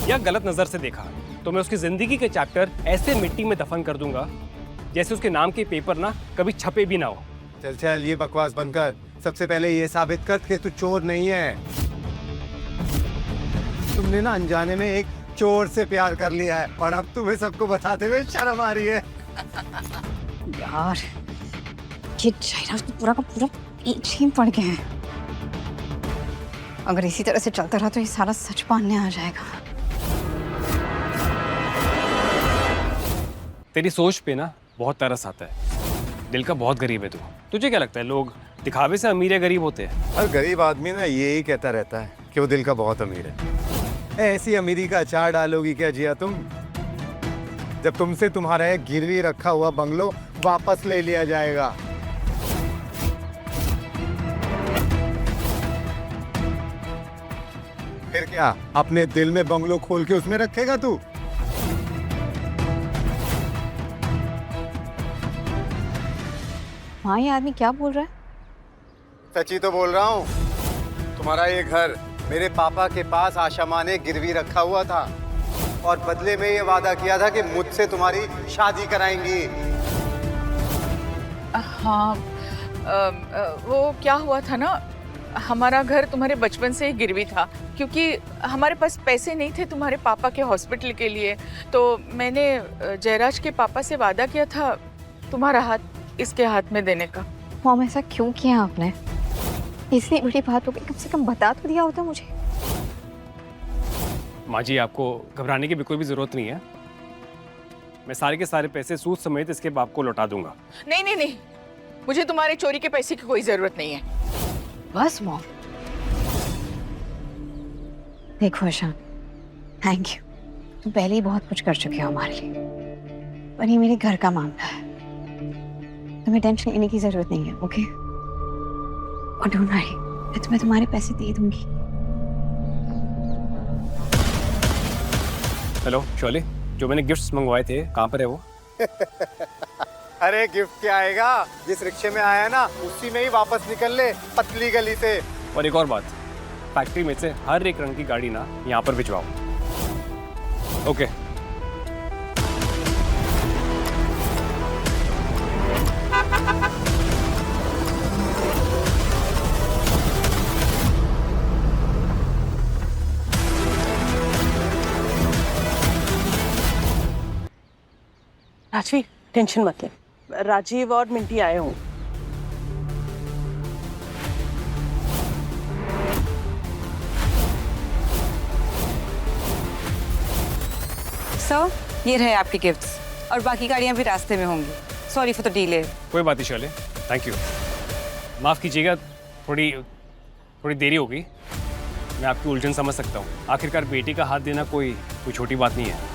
या गलत नजर से देखा, तो मैं उसकी जिंदगी के चैप्टर ऐसे मिट्टी में दफन कर दूंगा जैसे उसके नाम के पेपर ना कभी छपे भी ना हो। चल चल, ये बकवास बंद कर। सबसे पहले ये साबित कर कि तू चोर नहीं है। तुमने ना अनजाने में एक चोर से प्यार कर लिया है और अब तुम्हें सबको बताते हुए शर्म आ रही है। यार, ये जयराज तो पूरा का पूरा पीछे ही पड़ गया है। अगर इसी तरह से चलता रहा तो ये सारा सच मानने आ जाएगा। तेरी सोच पे ना बहुत तरस आता है। दिल का बहुत गरीब है तू। तुझे क्या लगता है लोग दिखावे से अमीर या गरीब होते हैं? और गरीब आदमी ना यही कहता रहता है कि वो दिल का बहुत अमीर है। ऐसी अमीरी का अचार डालोगी क्या जिया तुम, जब तुमसे तुम्हारा एक गिरवी रखा हुआ बंगलो वापस ले लिया जाएगा? फिर क्या अपने दिल में बंगलो खोल के उसमें रखेगा तू? हाँ, ये आदमी क्या बोल रहा है? सच्ची तो बोल रहा हूँ। तुम्हारा ये घर मेरे पापा के पास आशा माँ ने गिरवी रखा हुआ था और बदले में ये वादा किया था कि मुझसे तुम्हारी शादी कराएंगी। हाँ, वो क्या हुआ था ना, हमारा घर तुम्हारे बचपन से ही गिरवी था, क्योंकि हमारे पास पैसे नहीं थे तुम्हारे पापा के हॉस्पिटल के लिए। तो मैंने जयराज के पापा से वादा किया था तुम्हारा हाथ इसके हाथ में देने का। मॉम, ऐसा क्यों किया आपने? इतनी बड़ी बात हो गई, कम से कम बता तो दिया होता मुझे। माँ जी, आपको घबराने की भी कोई भी जरूरत नहीं है। मैं सारे के सारे पैसे सूद समेत इसके बाप को लौटा दूंगा। नहीं नहीं नहीं, मुझे तुम्हारे चोरी के पैसे की कोई जरूरत नहीं है। बस मॉम। देखो ईशान, थैंक यू। तुम पहले ही बहुत कुछ कर चुके हो हमारे लिए, पर ये मेरे घर का मामला है। तुम्हें टेंशन लेने की जरूरत नहीं है, ओके? और डोंट वरी, मैं तुम्हें तुम्हारे पैसे दे दूंगी। हेलो शोले, जो मैंने गिफ्ट्स मंगवाए थे कहाँ पर है वो? अरे गिफ्ट क्या आएगा, जिस रिक्शे में आया ना उसी में ही वापस निकल ले, पतली गली से। और एक और बात, फैक्ट्री में से हर एक रंग की गाड़ी ना यहाँ पर भिजवाओ। ओके। राजवी, टेंशन मत ले, राजीव और मिंटी आए हूँ। सर, ये रहे आपके गिफ्ट्स और बाकी गाड़ियाँ भी रास्ते में होंगी। Sorry for the delay. कोई बात नहीं शैले, थैंक यू। माफ़ कीजिएगा, थोड़ी देरी हो गई। मैं आपकी उलझन समझ सकता हूँ। आखिरकार बेटी का हाथ देना कोई छोटी बात नहीं है।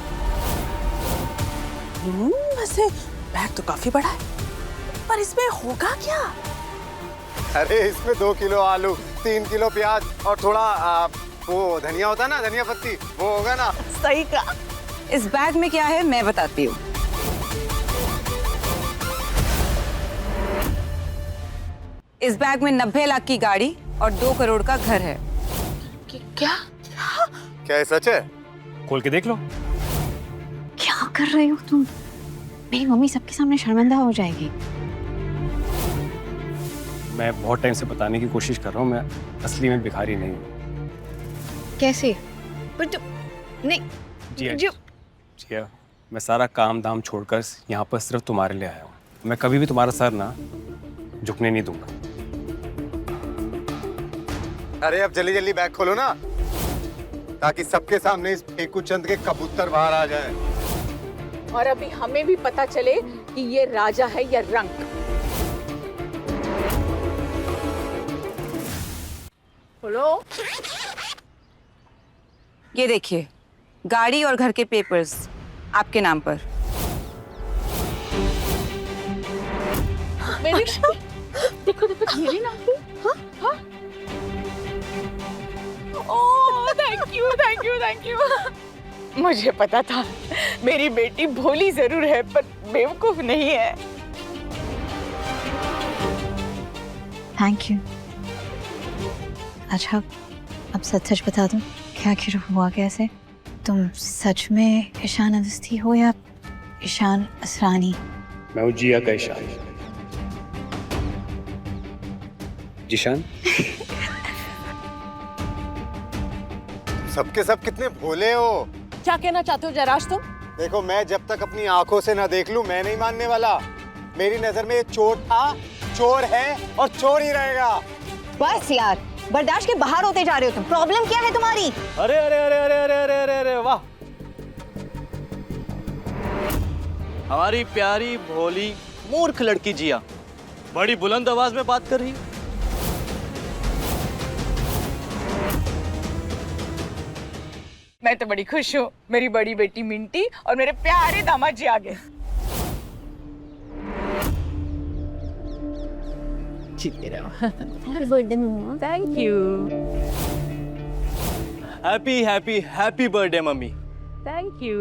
वैसे बैग तो काफी बड़ा है, पर इसमें होगा क्या? अरे इसमें 2 किलो आलू, 3 किलो प्याज और थोड़ा वो धनिया होता है ना, धनिया पत्ती, वो होगा ना। सही का। इस बैग में क्या है मैं बताती हूँ। इस बैग में 90 लाख की गाड़ी और 2 करोड़ का घर है। क्या? क्या है, सच है? खोल के देख लो। क्या कर रहे हो तुम? मेरी मम्मी सबके सामने शर्मिंदा हो जाएगी। मैं बहुत टाइम से बताने की कोशिश कर रहा हूँ, मैं असली में भिखारी नहीं हूँ। कैसे? पर तुम नहीं। जिया, मैं सारा काम धाम छोड़कर यहाँ पर सिर्फ तुम्हारे लिए आया हूँ। मैं कभी भी तुम्हारा सर ना झुकने नहीं दूंगा। अरे अब जल्दी जल्दी बैग खोलो ना, ताकि सबके सामने इस फेकू चंद के कबूतर बाहर आ जाए। और अभी हमें भी पता चले कि ये राजा है या रंक। बोलो। ये देखिए, गाड़ी और घर के पेपर्स आपके नाम पर। मेरे देखो मेरी नाम पे। हाँ? ओह, थैंक यू। मुझे पता था मेरी बेटी भोली जरूर है पर बेवकूफ नहीं है। Thank you. अच्छा, अब सच बता दो, क्या हुआ कैसे? तुम सच में ईशान अवस्थी हो या ईशान असरानी? मैं हूँ जिया का ईशान। जिशान। सबके सब कितने भोले हो। क्या कहना चाहते हो जयराज तुम? देखो, मैं जब तक अपनी आंखों से ना देख लूं, मैं नहीं मानने वाला। मेरी नजर में ये चोर था, चोर है और चोर ही रहेगा। बस यार, बर्दाश्त के बाहर होते जा रहे हो तुम। प्रॉब्लम क्या है तुम्हारी? अरे अरे अरे अरे अरे अरे अरे अरे वाह, हमारी प्यारी भोली मूर्ख लड़की जिया बड़ी बुलंद आवाज में बात कर रही। मैं तो बड़ी खुश हूँ, मेरी बड़ी बेटी मिंटी और मेरे प्यारे दामाद जी आ गए। जीते रहो। हैप्पी बर्थडे मम्मा। Thank you. Happy happy happy birthday मम्मी। Thank you.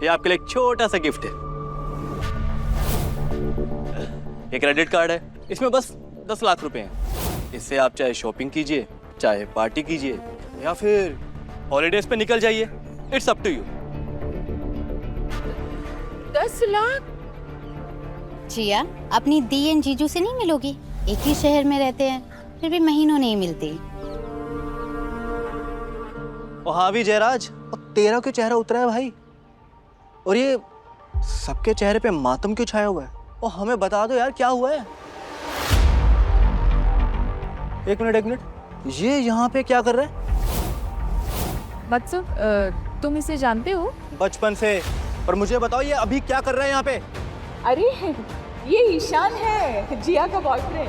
ये आपके लिए एक छोटा सा गिफ्ट है। एक क्रेडिट कार्ड है, इसमें बस 10 लाख रुपए हैं। इससे आप चाहे शॉपिंग कीजिए, चाहे पार्टी कीजिए, या फिर हॉलीडेज पे निकल जाइए। It's up to you. 10 lakh? Jiya, अपनी दी एंड जीजू से नहीं मिलोगी? एक ही शहर में रहते हैं, फिर भी महीनों नहीं मिलती। और हाँ भी जयराज, और तेरा क्यों चेहरा उतरा है भाई? और ये सबके चेहरे पे मातम क्यों छाया हुआ है? और हमें बता दो यार, क्या हुआ है? एक मिनट, ये यहाँ पे क्या कर रहा है? मतलब तुम इसे जानते हो? बचपन से। और मुझे बताओ, ये अभी क्या कर रहा है यहाँ पे? अरे ये ईशान है, जिया का बॉयफ्रेंड।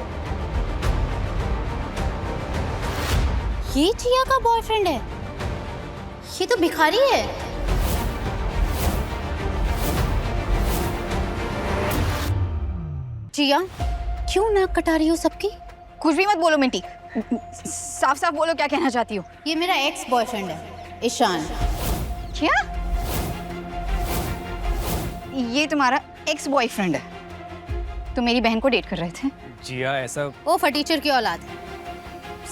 ये जिया का बॉयफ्रेंड है? ये तो भिखारी है। जिया, क्यों नाक कटा रही हो सबकी? कुछ भी मत बोलो मिंटी, साफ साफ बोलो क्या कहना चाहती हो। ये मेरा एक्स बॉयफ्रेंड है, ईशान। क्या? ये तुम्हारा एक्स बॉयफ्रेंड है? तुम मेरी बहन को डेट कर रहे थे? जिया, ऐसा वो फटीचर की औलाद है।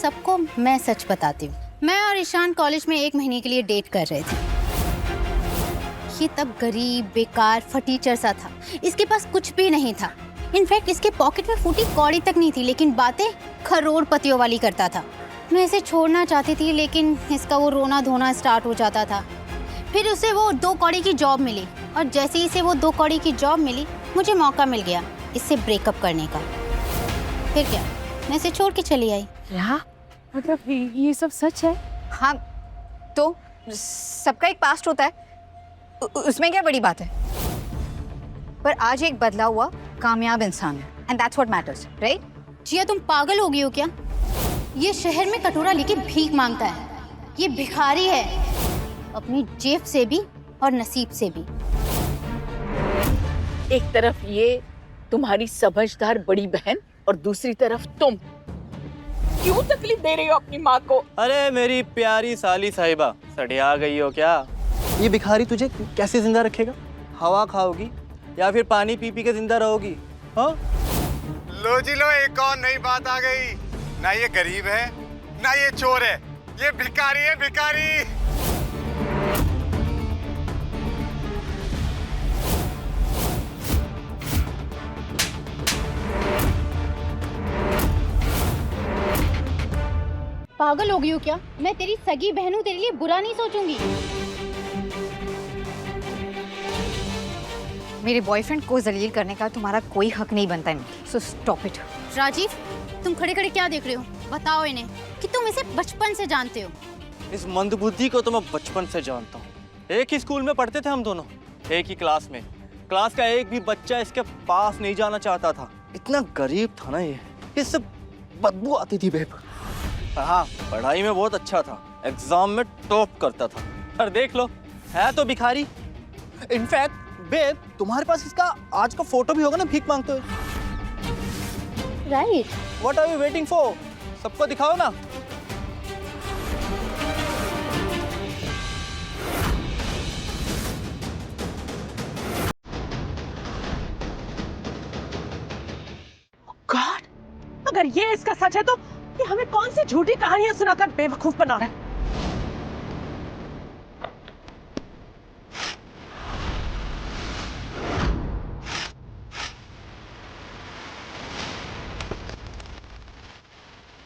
सबको मैं सच बताती हूँ, मैं और ईशान कॉलेज में 1 महीने के लिए डेट कर रहे थे। ये तब गरीब, बेकार, फटीचर सा था। इसके पास कुछ भी नहीं था। इनफैक्ट इसके पॉकेट में फूटी कौड़ी तक नहीं थी, लेकिन बातें करोड़पतियों वाली करता था। मैं इसे छोड़ना चाहती थी, लेकिन इसका वो रोना धोना स्टार्ट हो जाता था। फिर उसे वो 2 कौड़ी की जॉब मिली और जैसे ही इसे वो 2 कौड़ी की जॉब मिली, मुझे मौका मिल गया इससे ब्रेकअप करने का। फिर क्या, मैं इसे छोड़ के चली आई। क्या मतलब ये सब सच है? हाँ, तो सबका एक पास्ट होता है, उसमें क्या बड़ी बात है। पर आज एक बदला हुआ कामयाब इंसान है, and that's what matters, right? Jiya, तुम पागल हो गई हो क्या? ये शहर में कटोरा लेके भीख मांगता है। ये भिखारी है, अपनी जेब से भी और नसीब से भी। एक तरफ ये तुम्हारी समझदार बड़ी बहन और दूसरी तरफ तुम। क्यों तकलीफ दे रही हो अपनी माँ को? अरे मेरी प्यारी साली साहिबा, सड़िया गई हो क्या? ये भिखारी तुझे कैसे जिंदा रखेगा? हवा खाओगी या फिर पानी पी पी के जिंदा रहोगी? हाँ? लो जी लो, एक और नई बात आ गई। ना ये गरीब है, ना ये चोर है, ये भिखारी है, भिखारी। पागल हो गई हो क्या? मैं तेरी सगी बहन हूँ, तेरे लिए बुरा नहीं सोचूंगी। मेरे बॉयफ्रेंड को जलील करने का तुम्हारा कोई हक नहीं बनता है, सो स्टॉप इट। राजीव, तुम खड़े खड़े क्या देख रहे हो? बताओ इन्हें कि तुम इसे बचपन से जानते हो। इस मंदबुद्धि को तो मैं बचपन से जानता हूँ। एक ही स्कूल में पढ़ते थे हम दोनों, एक ही क्लास में। क्लास का एक भी बच्चा इसके पास नहीं जाना चाहता था। इतना गरीब था ना ये, इससे बदबू आती थी बेब। हाँ, पढ़ाई में बहुत अच्छा था, एग्जाम में टॉप करता था। पर देख लो, है तो भिखारी। इनफैक्ट बेब, तुम्हारे पास इसका आज का फोटो भी होगा ना भीख मांगते हुए। Right. What are you waiting for? सबको दिखाओ ना। गॉड, अगर ये इसका सच है तो ये हमें कौन सी झूठी कहानियां सुनाकर बेवकूफ बना रहा है।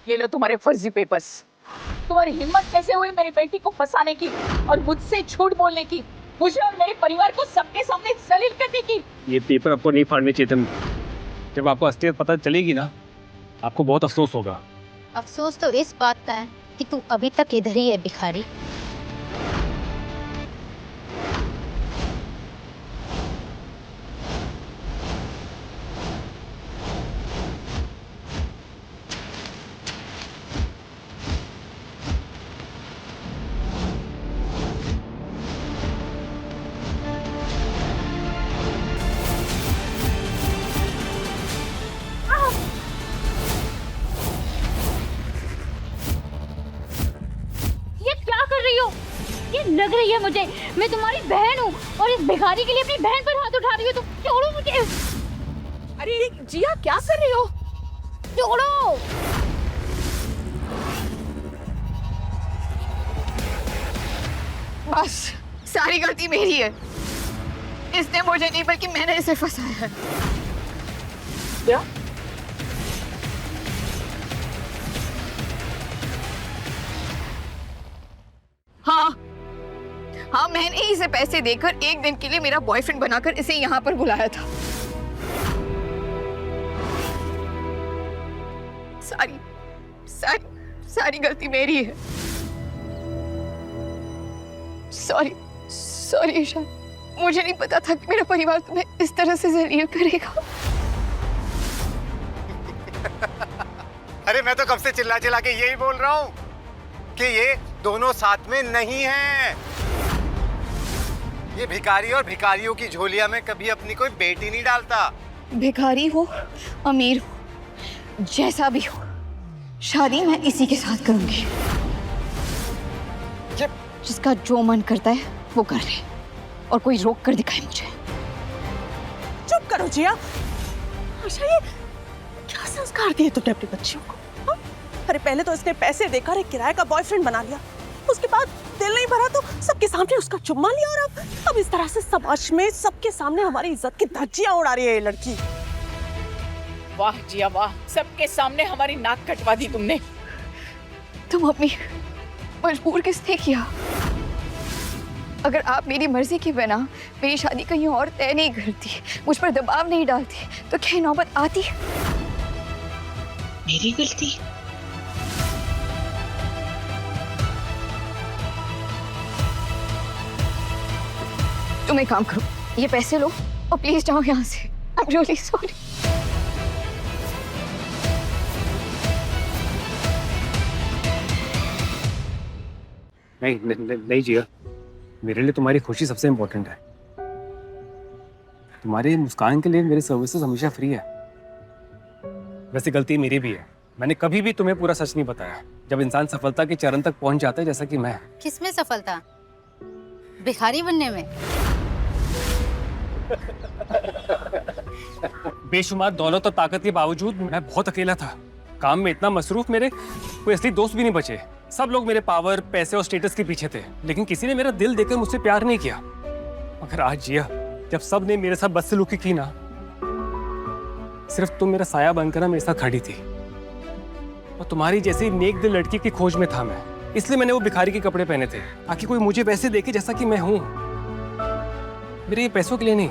ये लो तुम्हारे फर्जी पेपर्स। तुम्हारी हिम्मत कैसे हुई मेरी बेटी को फंसाने की और मुझसे झूठ बोलने की, मुझे और मेरे परिवार को सबके सामने जलील करने की। ये पेपर आपको नहीं फाड़ने चाहिए थे। जब आपको असलियत पता चलेगी ना, आपको बहुत अफसोस होगा। अफसोस तो इस बात का है कि तू अभी तक इधर ही है भिखारी। लग रही है मुझे, मैं तुम्हारी बहन हूँ और इस भिखारी के लिए अपनी बहन पर हाथ उठा रही हो। तुम छोड़ो मुझे। अरे जिया, क्या कर रही हो? छोड़ो। बस, सारी गलती मेरी है। इसने मुझे नहीं बल्कि मैंने इसे फंसाया है। क्या? हाँ, मैंने ही इसे पैसे देकर एक दिन के लिए मेरा बॉयफ्रेंड बनाकर इसे यहाँ पर बुलाया था। सारी गलती मेरी है। सॉरी ईशान, मुझे नहीं पता था कि मेरा परिवार तुम्हें इस तरह से जलील करेगा। अरे मैं तो कब से चिल्ला चिल्ला के यही बोल रहा हूँ कि ये दोनों साथ में नहीं हैं। ये भिखारी और भिखारियों की झोलिया में कभी अपनी कोई बेटी नहीं डालता। भिखारी हो, अमीर हो, जैसा भी हो, शादी मैं इसी के साथ करूंगी। जिसका जो मन करता है वो कर ले और कोई रोक कर दिखाए मुझे। चुप करो जिया। आशा, ये क्या संस्कार दिए तुमने अपनी बच्चियों को? हा? अरे पहले तो इसने पैसे देकर एक किराए का बॉयफ्रेंड बना लिया, उसके बाद दिल नहीं भरा तो सबके सामने उसका चुम्मा लिया, और अब इस तरह से समाज में सबके सामने हमारी इज्जत की धज्जियां उड़ा रही है ये लड़की। वाह जिया वाह, सबके सामने हमारी नाक कटवा दी तुमने। तो मम्मी, मजबूर किसने किया? अगर आप मेरी मर्जी की बिना मेरी शादी कहीं और तय नहीं करती, मुझ पर दबाव नहीं डालती, तो क्या नौबत आती? मेरी गलती? तुम एक काम करो, ये पैसे लो और प्लीज जाओ यहाँ से। I'm really sorry. नहीं जिया, मेरे लिए तुम्हारी खुशी सबसे इम्पोर्टेंट है। तुम्हारी मुस्कान के लिए मेरी सर्विसेज हमेशा फ्री है। वैसे गलती मेरी भी है, मैंने कभी भी तुम्हें पूरा सच नहीं बताया। जब इंसान सफलता के चरण तक पहुंच जाता है, जैसा कि मैं। किसमें सफलता? भिखारी बनने में? बेशुमार दौलत और ताकत के बावजूद मैं बहुत अकेला था। काम में इतना मसरूफ, मेरे कोई असली दोस्त भी नहीं बचे। सब लोग मेरे पावर, पैसे और स्टेटस के पीछे थे, लेकिन किसी ने मेरा दिल देकर मुझसे प्यार नहीं किया। मगर आज जिया, जब सब ने मेरे साथ बदसलूकी की ना, सिर्फ तुम मेरा साया बनकर मेरे साथ खड़ी थी। और तुम्हारी जैसी नेक दिल लड़की की खोज में था मैं, इसलिए मैंने वो भिखारी के कपड़े पहने थे, ताकि कोई मुझे वैसे देखे जैसा कि मैं हूं। मेरे ये पैसों के लिए नहीं।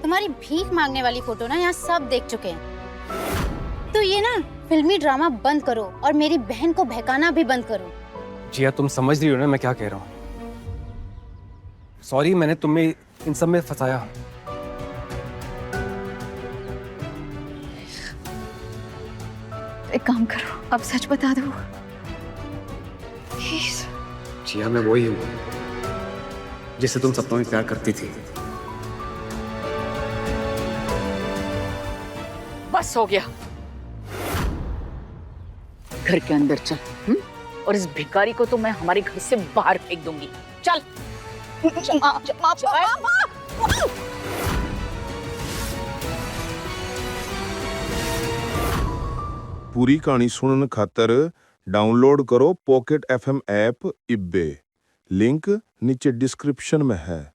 तुम्हारी भीख मांगने वाली फोटो ना यहाँ सब देख चुके हैं। तो ये ना फिल्मी ड्रामा बंद करो और मेरी बहन को बहकाना भी बंद करो। जिया, तुम समझ रही हो ना मैं क्या कह रहा हूँ? सॉरी, मैंने तुम्हें इन सब में फंसाया। एक काम करो, अब सच बता दो प्लीज। जिया, मैं वही हूँ जिससे तुम सपनों में प्यार करती थी। बस हो गया, घर के अंदर चल। और इस भिखारी को तो मैं हमारे घर से बाहर फेंक दूंगी। चल। पूरी कहानी सुनने खातर डाउनलोड करो पॉकेट FM ऐप इब्बे। लिंक नीचे डिस्क्रिप्शन में है।